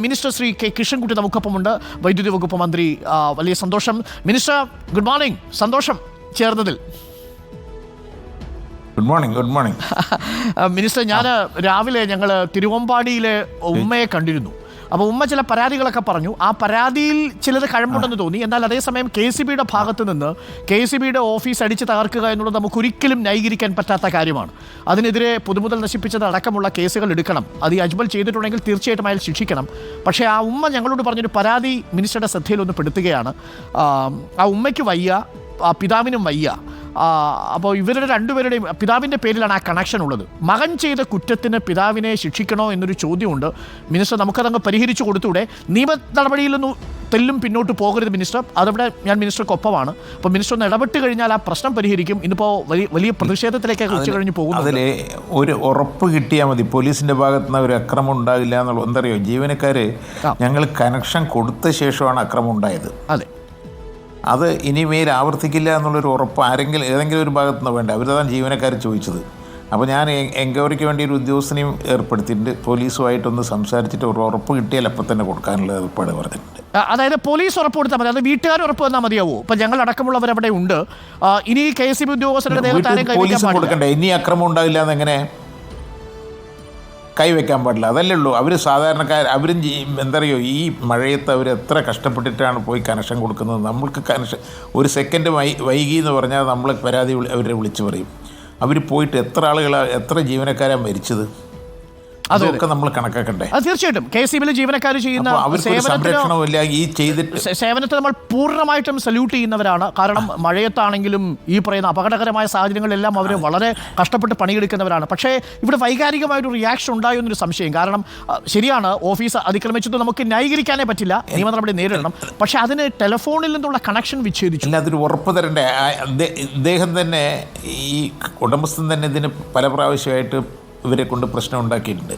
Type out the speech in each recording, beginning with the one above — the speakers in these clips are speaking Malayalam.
മിനിസ്റ്റർ ശ്രീ കെ കൃഷ്ണൻകുട്ടി നമുക്കൊപ്പമുണ്ട്, വൈദ്യുതി വകുപ്പ് മന്ത്രി. വലിയ സന്തോഷം മിനിസ്റ്റർ. Good morning. സന്തോഷം ചേർന്നതിൽ. Good morning. മിനിസ്റ്റർ, ഞാൻ രാവിലെ ഞങ്ങൾ തിരുവമ്പാടിയിലെ ഉമ്മയെ കണ്ടിരുന്നു. അപ്പോൾ ഉമ്മ ചില പരാതികളൊക്കെ പറഞ്ഞു. ആ പരാതിയിൽ ചിലത് കഴമ്പുണ്ടെന്ന് തോന്നി. എന്നാൽ അതേസമയം KCBയുടെ ഭാഗത്ത് നിന്ന് KCBയുടെ ഓഫീസ് അടിച്ച് തകർക്കുക എന്നുള്ളത് നമുക്കൊരിക്കലും ന്യായീകരിക്കാൻ പറ്റാത്ത കാര്യമാണ്. അതിനെതിരെ പൊതുമുതൽ നശിപ്പിച്ചത് അടക്കമുള്ള കേസുകൾ എടുക്കണം. അത് ഈ അജ്മൽ ചെയ്തിട്ടുണ്ടെങ്കിൽ തീർച്ചയായിട്ടും അയാൾ ശിക്ഷിക്കണം. പക്ഷേ ആ ഉമ്മ ഞങ്ങളോട് പറഞ്ഞൊരു പരാതി മിനിസ്റ്ററുടെ ശ്രദ്ധയിലൊന്ന് പെടുത്തുകയാണ്. ആ ഉമ്മയ്ക്ക് വയ്യ, ആ പിതാവിനും വയ്യ. അപ്പോൾ ഇവരുടെ രണ്ടുപേരുടെയും പിതാവിൻ്റെ പേരിലാണ് ആ കണക്ഷൻ ഉള്ളത്. മകൻ ചെയ്ത കുറ്റത്തിന് പിതാവിനെ ശിക്ഷിക്കണോ എന്നൊരു ചോദ്യമുണ്ട്. മിനിസ്റ്റർ, നമുക്കതങ്ങ് പരിഹരിച്ചു കൊടുത്തൂടെ? നിയമ നടപടിയിലൊന്നും തെല്ലും പിന്നോട്ട് പോകരുത് മിനിസ്റ്റർ. അതവിടെ ഞാൻ മിനിസ്റ്റർക്കൊപ്പമാണ്. അപ്പോൾ മിനിസ്റ്റർ ഒന്ന് ഇടപെട്ട് കഴിഞ്ഞാൽ ആ പ്രശ്നം പരിഹരിക്കും. ഇന്നിപ്പോൾ വലിയ പ്രതിഷേധത്തിലേക്ക് ഉച്ച കഴിഞ്ഞ് പോകുന്നു. അതിൽ ഒരു ഉറപ്പ് കിട്ടിയാൽ മതി, പോലീസിൻ്റെ ഭാഗത്തു നിന്ന് ഒരു അക്രമം ഉണ്ടാകില്ല എന്നുള്ളത്. എന്തറിയോ, ജീവനക്കാർ ഞങ്ങൾ കണക്ഷൻ കൊടുത്ത ശേഷമാണ് അക്രമം ഉണ്ടായത്. അതെ, അത് ഇനിമേൽ ആവർത്തിക്കില്ല എന്നുള്ളൊരു ഉറപ്പ് ഏതെങ്കിലും ഒരു ഭാഗത്തു നിന്ന് വേണ്ട. അവരതാണ് ജീവനക്കാർ ചോദിച്ചത്. അപ്പോൾ ഞാൻ എൻക്വയറിക്ക് വേണ്ടി ഒരു ഉദ്യോഗസ്ഥനെയും ഏർപ്പെടുത്തിയിട്ടുണ്ട്. പോലീസുമായിട്ടൊന്ന് സംസാരിച്ചിട്ട് ഒരു ഉറപ്പ് കിട്ടിയാൽ അപ്പം തന്നെ കൊടുക്കാനുള്ള ഏർപ്പാട് പറഞ്ഞിട്ടുണ്ട്. അതായത് പോലീസ് ഉറപ്പ് കൊടുത്താൽ മതി, അത് വീട്ടുകാർ ഉറപ്പ് തന്നാൽ മതിയാവോ? ഇപ്പം ഞങ്ങൾ അടക്കമുള്ളവർ അവിടെ ഉണ്ട്. ഇനി KCB ഉദ്യോഗസ്ഥരുടെ പോലീസ് കൊടുക്കണ്ടേ? ഇനി അക്രമം ഉണ്ടാവില്ല എന്നെങ്ങനെ കൈവയ്ക്കാൻ പാടില്ല? അതല്ലേ ഉള്ളൂ. അവർ അവരും എന്താ പറയുക, ഈ മഴയത്ത് അവർ എത്ര കഷ്ടപ്പെട്ടിട്ടാണ് പോയി കണക്ഷൻ കൊടുക്കുന്നത്. നമ്മൾക്ക് കണക്ഷൻ ഒരു സെക്കൻഡ് വൈകി എന്ന് പറഞ്ഞാൽ നമ്മൾ പരാതി അവരെ വിളിച്ച് പറയും. അവർ പോയിട്ട് എത്ര ജീവനക്കാരാണ് മരിച്ചത്, അതൊക്കെ നമ്മൾ കണക്കാക്കണ്ടേ? തീർച്ചയായിട്ടും KCBയിലെ ജീവനക്കാർ ചെയ്യുന്ന സേവനത്തെ നമ്മൾ പൂർണ്ണമായിട്ടും സല്യൂട്ട് ചെയ്യുന്നവരാണ്. കാരണം മഴയത്താണെങ്കിലും ഈ പറയുന്ന അപകടകരമായ സാഹചര്യങ്ങളിലെല്ലാം അവർ വളരെ കഷ്ടപ്പെട്ട് പണിയെടുക്കുന്നവരാണ്. പക്ഷേ ഇവിടെ വൈകാരികമായൊരു റിയാക്ഷൻ ഉണ്ടായോ എന്നൊരു സംശയം. കാരണം ശരിയാണ്, ഓഫീസ് അതിക്രമിച്ചത് നമുക്ക് ന്യായീകരിക്കാനേ പറ്റില്ല, നിയമ നടപടി നേരിടണം. പക്ഷേ അതിന് ടെലിഫോണിൽ നിന്നുള്ള കണക്ഷൻ വിച്ഛേദിച്ചു. അതൊരു ഉറപ്പ് തരണ്ടേ? അദ്ദേഹം തന്നെ, ഈ ഉടമസ്ഥൻ തന്നെ ഇതിന് പല പ്രാവശ്യമായിട്ട് ഇവരെ കൊണ്ട് പ്രശ്നം ഉണ്ടാക്കിയിട്ടുണ്ട്.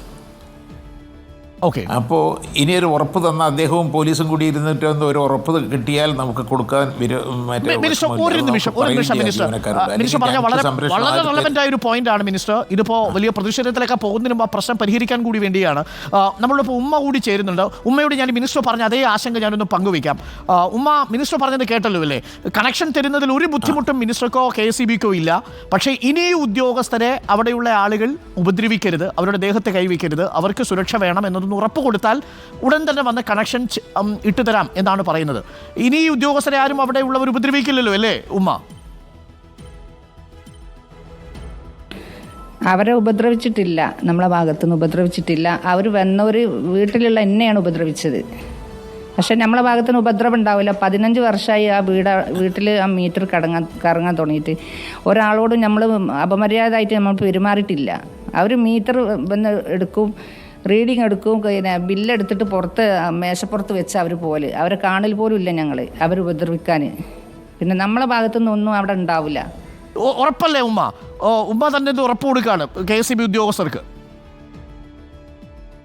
ഓക്കെ, അപ്പോൾ ഇനിയൊരു ഉറപ്പ് തന്ന അദ്ദേഹവും പോലീസും കൂടി ഇരുന്നിട്ട് ഒരു ഉറപ്പ് കിട്ടിയാൽ നമുക്ക് കൊടുക്കാൻ. ഒരു നിമിഷം മിനിസ്റ്റർ പറഞ്ഞ വളരെ റെലവൻ്റ് ആയ ഒരു പോയിന്റ് ആണ് മിനിസ്റ്റർ. ഇതിപ്പോൾ വലിയ പ്രതിഷേധത്തിലൊക്കെ പോകുന്നതിന് മുമ്പ് ആ പ്രശ്നം പരിഹരിക്കാൻ കൂടി വേണ്ടിയാണ്. നമ്മളിപ്പോൾ ഉമ്മ കൂടി ചേരുന്നുണ്ട്. ഉമ്മയോട് ഞാൻ മിനിസ്റ്റർ പറഞ്ഞ അതേ ആശങ്ക ഞാനൊന്ന് പങ്കുവയ്ക്കാം. ഉമ്മ, മിനിസ്റ്റർ പറഞ്ഞത് കേട്ടല്ലോ അല്ലേ? കണക്ഷൻ തരുന്നതിൽ ഒരു ബുദ്ധിമുട്ടും മിനിസ്റ്റർക്കോ KCBക്കോ ഇല്ല. പക്ഷേ ഇനി ഉദ്യോഗസ്ഥരെ അവിടെയുള്ള ആളുകൾ ഉപദ്രവിക്കരുത്, അവരുടെ ദേഹത്തെ കൈവയ്ക്കരുത്, അവർക്ക് സുരക്ഷ വേണം എന്നതൊന്ന് ഉറപ്പ് കൊടുത്താൽ ഉടൻ തന്നെ വന്ന് കണക്ഷൻ ഇട്ടുതരാം എന്നാണ് പറയുന്നത്. ഇനി ഈ ഉദ്യോഗസ്ഥരെ ആരും അവിടെ ഉള്ളവർ ഉപദ്രവിക്കില്ലല്ലോ അല്ലേ ഉമ്മ? അവരെ ഉപദ്രവിച്ചിട്ടില്ല, നമ്മളെ ഭാഗത്തുനിന്ന് ഉപദ്രവിച്ചിട്ടില്ല. അവർ വന്നവർ വീട്ടിലുള്ള എന്നെയാണ് ഉപദ്രവിച്ചത്. പക്ഷെ നമ്മളെ ഭാഗത്തുനിന്ന് ഉപദ്രവം ഉണ്ടാവില്ല. 15 വർഷമായി ആ വീട്ടിൽ ആ മീറ്റർ കറങ്ങാൻ തുടങ്ങിയിട്ട് ഒരാളോടും നമ്മൾ അപമര്യാദയായിട്ട് നമ്മൾ പെരുമാറിയിട്ടില്ല. അവർ മീറ്റർ വന്ന് എടുക്കും, റീഡിങ് എടുക്കും, പിന്നെ ബില്ലെടുത്തിട്ട് പുറത്ത് മേശപ്പുറത്ത് വെച്ച് അവർ പോലെ, അവരെ കാണൽ പോലും ഇല്ല ഞങ്ങൾ അവർ ഉപദ്രവിക്കാൻ. പിന്നെ നമ്മളെ ഭാഗത്തുനിന്ന് ഒന്നും അവിടെ ഉണ്ടാവില്ല. ഉറപ്പല്ലേ ഉമ്മ? ഉമ്മ തന്നെ ഇത് ഉറപ്പ് കൊടുക്കുകയാണ് KCB ഉദ്യോഗസ്ഥർക്ക്.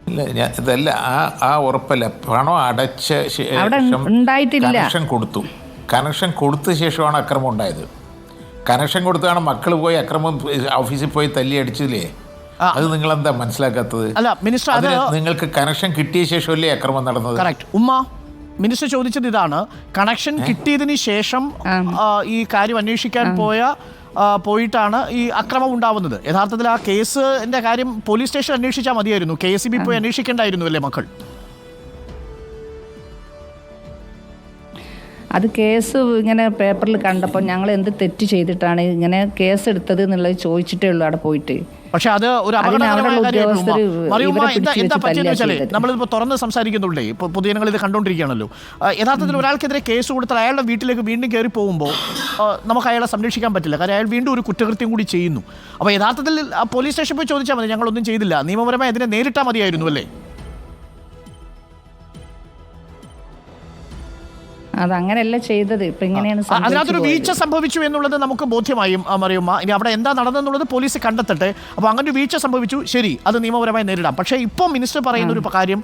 ഇല്ല, ഇതല്ല ആ ഉറപ്പല്ല. പണം അടച്ച ഉണ്ടായിട്ടില്ല. കണക്ഷൻ കൊടുത്ത ശേഷമാണ് അക്രമം ഉണ്ടായത്. കണക്ഷൻ കൊടുത്താണ് മക്കൾ പോയി അക്രമം ഓഫീസിൽ പോയി തല്ലി അടിച്ചില്ലേ? അത് നിങ്ങൾ എന്താ മനസ്സിലാക്കാത്തത്? അല്ല മിനിസ്റ്റർ, നിങ്ങൾക്ക് കണക്ഷൻ കിട്ടിയ ശേഷമല്ലേ അക്രമം നടന്നത്? കറക്റ്റ് ഉമ്മ. മിനിസ്റ്റർ ചോദിച്ചത് ഇതാണ്, കണക്ഷൻ കിട്ടിയതിന് ശേഷം ഈ കാര്യം അന്വേഷിക്കാൻ പോയിട്ടാണ് ഈ അക്രമം ഉണ്ടാവുന്നത്. യഥാർത്ഥത്തിൽ ആ കേസിന്റെ കാര്യം പോലീസ് സ്റ്റേഷൻ അന്വേഷിച്ചാൽ മതിയായിരുന്നു, KCB പോയി അന്വേഷിക്കേണ്ടായിരുന്നു അല്ലേ മക്കൾ? അത് കേസ് ഇങ്ങനെ പേപ്പറിൽ കണ്ടപ്പോൾ ഞങ്ങൾ എന്ത് തെറ്റ് ചെയ്തിട്ടാണ് ഇങ്ങനെ കേസ് എടുത്തത് എന്നുള്ളത് ചോദിച്ചിട്ടേ ഉള്ളൂ അവിടെ പോയിട്ട്. പക്ഷെ അത് ഒരു നമ്മളിപ്പോൾ തുറന്ന് സംസാരിക്കുന്നുണ്ടേ, ഇപ്പോൾ പൊതുജനങ്ങൾ ഇത് കണ്ടുകൊണ്ടിരിക്കുകയാണല്ലോ. യഥാർത്ഥത്തിൽ ഒരാൾക്കെതിരെ കേസ് കൊടുത്താൽ അയാളുടെ വീട്ടിലേക്ക് വീണ്ടും കയറി പോകുമ്പോൾ നമുക്ക് അയാളെ സംരക്ഷിക്കാൻ പറ്റില്ല. കാരണം അയാൾ വീണ്ടും ഒരു കുറ്റകൃത്യം കൂടി ചെയ്യുന്നു. അപ്പോൾ യഥാർത്ഥത്തിൽ പോലീസ് സ്റ്റേഷനിൽ പോയി ചോദിച്ചാൽ മതി, ഞങ്ങളൊന്നും ചെയ്തില്ല, നിയമപരമായി അതിനെ നേരിട്ടാൽ മതിയായിരുന്നു അല്ലേ? അതങ്ങനെയല്ല ചെയ്തത്. ഇപ്പം ഇങ്ങനെയാണ് അതിനകത്തൊരു വീഴ്ച സംഭവിച്ചു എന്നുള്ളത് നമുക്ക് ബോധ്യമായും മറിയുമ്മ. ഇനി അവിടെ എന്താ നടന്നെന്നുള്ളത് പോലീസ് കണ്ടെത്തട്ടെ. അപ്പോൾ അങ്ങനെ ഒരു വീഴ്ച സംഭവിച്ചു, ശരി, അത് നിയമപരമായി നേരിടാം. പക്ഷേ ഇപ്പോൾ മിനിസ്റ്റർ പറയുന്ന ഒരു കാര്യം,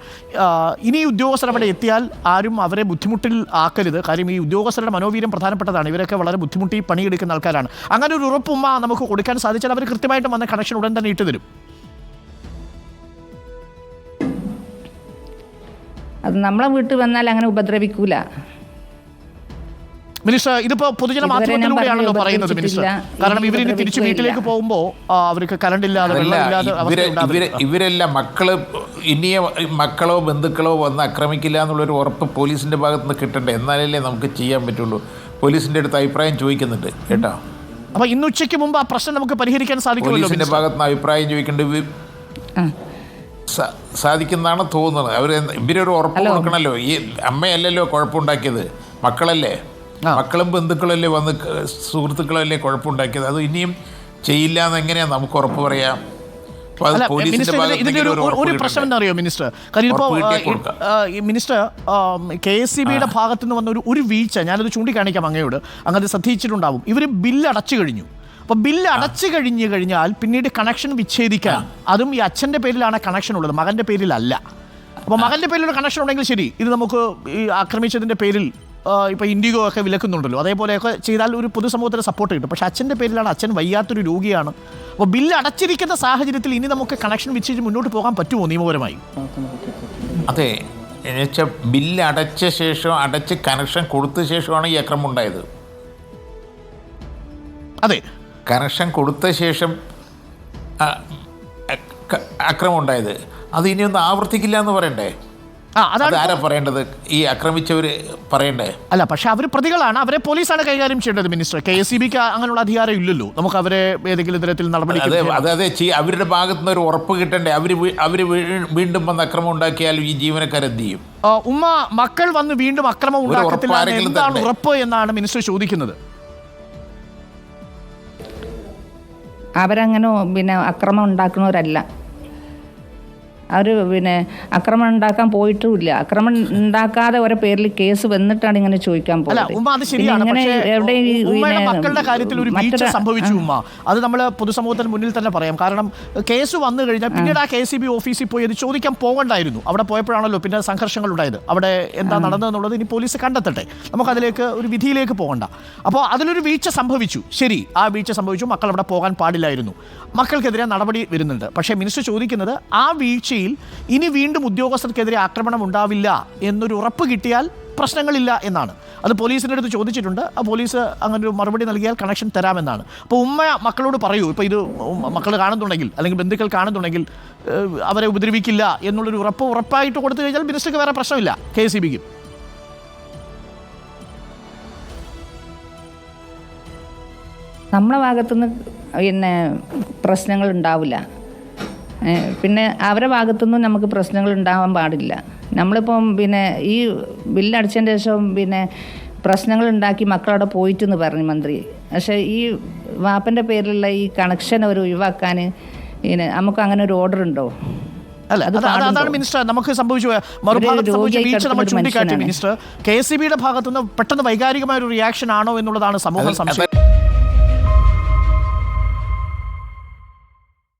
ഇനി ഉദ്യോഗസ്ഥർ അവിടെ എത്തിയാൽ ആരും അവരെ ബുദ്ധിമുട്ടിൽ ആക്കരുത്. കാര്യം ഈ ഉദ്യോഗസ്ഥരുടെ മനോവീര്യം പ്രധാനപ്പെട്ടതാണ്. ഇവരൊക്കെ വളരെ ബുദ്ധിമുട്ടി പണിയെടുക്കുന്ന ആൾക്കാരാണ്. അങ്ങനെ ഒരു ഉറപ്പുമ്മ നമുക്ക് കൊടുക്കാൻ സാധിച്ചാൽ അവർ കൃത്യമായിട്ട് വന്ന കണക്ഷൻ ഉടൻ തന്നെ ഇട്ടുതരും. അത് നമ്മളെ വീട്ടിൽ വന്നാൽ അങ്ങനെ ഉപദ്രവിക്കൂല. മിനിസ്റ്റർ, ഇതിപ്പോ പൊതുജന മാധ്യമത്തിലൂടെയാണല്ലോ പറയുന്നത് മിനിസ്റ്റർ. കാരണം ഇവരിനി തിരിച്ചു വീട്ടിലേക്ക് പോകുമ്പോൾ അവർക്ക് കറണ്ട് ഇല്ലാതെ ഇവരെല്ലാം മക്കളോ ബന്ധുക്കളോ വന്ന് ആക്രമിക്കില്ല എന്നുള്ളൊരു ഉറപ്പ് പോലീസിന്റെ ഭാഗത്ത് നിന്ന് കിട്ടണ്ടേ? എന്നാലല്ലേ നമുക്ക് ചെയ്യാൻ പറ്റുള്ളൂ. പോലീസിന്റെ അടുത്ത് അഭിപ്രായം ചോദിക്കുന്നുണ്ട് കേട്ടോ. അപ്പൊ ഇന്ന് ഉച്ചയ്ക്ക് മുമ്പ് ആ പ്രശ്നം നമുക്ക് പരിഹരിക്കാൻ സാധിക്കുമല്ലോ. പോലീസിന്റെ ഭാഗത്ത് നിന്ന് അഭിപ്രായം ചോദിക്കേണ്ടത് സാധിക്കുന്നതാണ് തോന്നുന്നത്. ഇവരൊരു ഉറപ്പ് കൊടുക്കണമല്ലോ. ഈ അമ്മയല്ലല്ലോ കുഴപ്പമുണ്ടാക്കിയത്, മക്കളല്ലേ. മക്കളും ബന്ധുക്കളല്ലേ വന്ന് സുഹൃത്തുക്കളല്ലേ കുഴപ്പമുണ്ടാക്കിയത്. അത് ഇനിയും ചെയ്യില്ല എന്ന് എങ്ങനെയാണ് നമുക്ക് ഉറപ്പ് പറയാം? ഒരു പ്രശ്നം എന്താ അറിയോ മിനിസ്റ്റർ? കാര്യം ഇപ്പോൾ മിനിസ്റ്റർ KSEBയുടെ ഭാഗത്തു നിന്ന് വന്ന ഒരു വീഴ്ച ഞാനത് ചൂണ്ടിക്കാണിക്കാം അങ്ങയോട്. അങ്ങനെ ശ്രദ്ധിച്ചിട്ടുണ്ടാവും. ഇവർ ബില്ല് അടച്ചു കഴിഞ്ഞു. അപ്പോൾ ബില്ല് അടച്ചു കഴിഞ്ഞാൽ പിന്നീട് കണക്ഷൻ വിച്ഛേദിക്കാൻ, അതും ഈ അച്ഛൻ്റെ പേരിലാണ് കണക്ഷൻ ഉള്ളത്, മകൻ്റെ പേരിലല്ല. അപ്പോൾ മകൻ്റെ പേരിലൊരു കണക്ഷൻ ഉണ്ടെങ്കിൽ ശരി, ഇത് നമുക്ക് ഈ ആക്രമിച്ചതിൻ്റെ പേരിൽ ഇപ്പോൾ ഇൻഡിഗോ ഒക്കെ വിലക്കുന്നുണ്ടല്ലോ, അതേപോലെയൊക്കെ ചെയ്താൽ ഒരു പൊതുസമൂഹത്തിന് സപ്പോർട്ട് കിട്ടും. പക്ഷേ അച്ഛൻ്റെ പേരിലാണ്, അച്ഛൻ വയ്യാത്തൊരു രോഗിയാണ്. അപ്പോൾ ബില്ല് അടച്ചിരിക്കുന്ന സാഹചര്യത്തിൽ ഇനി നമുക്ക് കണക്ഷൻ വിച്ഛേദിച്ച് മുന്നോട്ട് പോകാൻ പറ്റുമോ നിയമപരമായി? അതെ, എന്നുവെച്ചാൽ ബില്ല് അടച്ച ശേഷം, അടച്ച് കണക്ഷൻ കൊടുത്ത ശേഷമാണ് ഈ അക്രമം ഉണ്ടായത്. അതെ, കണക്ഷൻ കൊടുത്ത ശേഷം അക്രമം ഉണ്ടായത്. അത് ഇനിയൊന്നും ആവർത്തിക്കില്ല എന്ന് പറയണ്ടേ? അതാരാ പറയേണ്ടത്? ഈ ആക്രമിച്ചവർ പറയണ്ടേ? അല്ല, പക്ഷെ അവർ പ്രതികളാണ്, അവരെ പോലീസാണ് കൈകാര്യം ചെയ്യേണ്ടത് മിനിസ്റ്റർ. KSEBക്ക് അങ്ങനെയുള്ള അധികാരം ഇല്ലല്ലോ. നമുക്ക് അവരെ ഏതെങ്കിലും തരത്തിൽ നടപടി അവരുടെ ഭാഗത്തു നിന്ന് ഒരു ഉറപ്പ് കിട്ടണ്ടേ? അവർ വീണ്ടും വന്ന് അക്രമം ഉണ്ടാക്കിയാൽ ഈ ജീവനക്കാരെന്ത് ചെയ്യും? ഉമ്മ മക്കൾ വന്ന് വീണ്ടും അക്രമം ഉണ്ടാക്കത്തില്ല എന്താണ് ഉറപ്പ് എന്നാണ് മിനിസ്റ്റർ ചോദിക്കുന്നത്. അവരങ്ങനെ അക്രമം ഉണ്ടാക്കുന്നവരല്ല. അവർ അക്രമം ഉണ്ടാക്കാൻ പോയിട്ടുമില്ല. അക്രമം ഉണ്ടാക്കാതെ ഓരോ പേരിൽ കേസ് വന്നിട്ടാണ് ഇങ്ങനെ ചോദിക്കാൻ പോകുന്നത്. മക്കളുടെ കാര്യത്തിൽ ഒരു വീഴ്ച സംഭവിച്ചു ഉമ്മ, അത് നമ്മൾ പൊതുസമൂഹത്തിന് മുന്നിൽ തന്നെ പറയാം. കാരണം കേസ് വന്നു കഴിഞ്ഞാൽ പിന്നീട് ആ KSEB ഓഫീസിൽ പോയി അത് ചോദിക്കാൻ പോകണ്ടായിരുന്നു. അവിടെ പോയപ്പോഴാണല്ലോ പിന്നെ സംഘർഷങ്ങൾ ഉണ്ടായത്. അവിടെ എന്താ നടന്നതെന്നുള്ളത് ഇനി പോലീസ് കണ്ടെത്തട്ടെ, നമുക്കതിലേക്ക് ഒരു വിധിയിലേക്ക് പോകണ്ട. അപ്പോൾ അതിലൊരു വീഴ്ച സംഭവിച്ചു, ശരി, ആ വീഴ്ച സംഭവിച്ചു, മക്കൾ അവിടെ പോകാൻ പാടില്ലായിരുന്നു, മക്കൾക്കെതിരെ നടപടി വരുന്നുണ്ട്. പക്ഷേ മിനിസ്റ്റർ ചോദിക്കുന്നത് ആ വീഴ്ച ഇനി വീണ്ടും ഉദ്യോഗസ്ഥർക്കെതിരെ ആക്രമണം ഉണ്ടാവില്ല എന്നൊരു ഉറപ്പ് കിട്ടിയാൽ പ്രശ്നങ്ങളില്ല എന്നാണ്. അത് പോലീസിൻ്റെ അടുത്ത് ചോദിച്ചിട്ടുണ്ട്. ആ പോലീസ് അങ്ങനെ ഒരു മറുപടി നൽകിയാൽ കണക്ഷൻ തരാമെന്നാണ്. അപ്പോൾ ഉമ്മ മക്കളോട് പറയൂ, ഇപ്പോൾ ഇത് മക്കൾ കാണുന്നുണ്ടെങ്കിൽ അല്ലെങ്കിൽ ബന്ധുക്കൾ കാണുന്നുണ്ടെങ്കിൽ അവരെ ഉപദ്രവിക്കില്ല എന്നുള്ളൊരു ഉറപ്പായിട്ട് കൊടുത്തു കഴിഞ്ഞാൽ മിനിസ്റ്റർക്ക് വേറെ പ്രശ്നമില്ല, KSEBക്ക്. നമ്മളെ ഭാഗത്തുനിന്ന് പ്രശ്നങ്ങൾ ഉണ്ടാവില്ല. പിന്നെ അവരുടെ ഭാഗത്തുനിന്നും നമുക്ക് പ്രശ്നങ്ങൾ ഉണ്ടാവാൻ പാടില്ല. നമ്മളിപ്പം ഈ ബില്ലടച്ചതിന് ശേഷം പ്രശ്നങ്ങൾ ഉണ്ടാക്കി മക്കളവിടെ പോയിട്ടെന്ന് പറഞ്ഞു മന്ത്രി. പക്ഷേ ഈ വാപ്പൻ്റെ പേരിലുള്ള ഈ കണക്ഷൻ അവർ ഒഴിവാക്കാൻ നമുക്ക് അങ്ങനെ ഒരു ഓർഡർ ഉണ്ടോ? അതാണ് മിനിസ്റ്റർ നമുക്ക് സംഭവിച്ചു. മറുഭാഗത്ത് സംഭവിച്ച വീഴ്ച നമ്മൾ ചൂണ്ടിക്കാട്ടി മിനിസ്റ്റർ. KSEBയുടെ ഭാഗത്തുനിന്ന് പെട്ടെന്ന് വൈകാരികമായ ഒരു റിയാക്ഷൻ ആണോ എന്നുള്ളതാണ് സമൂഹം സംശയം.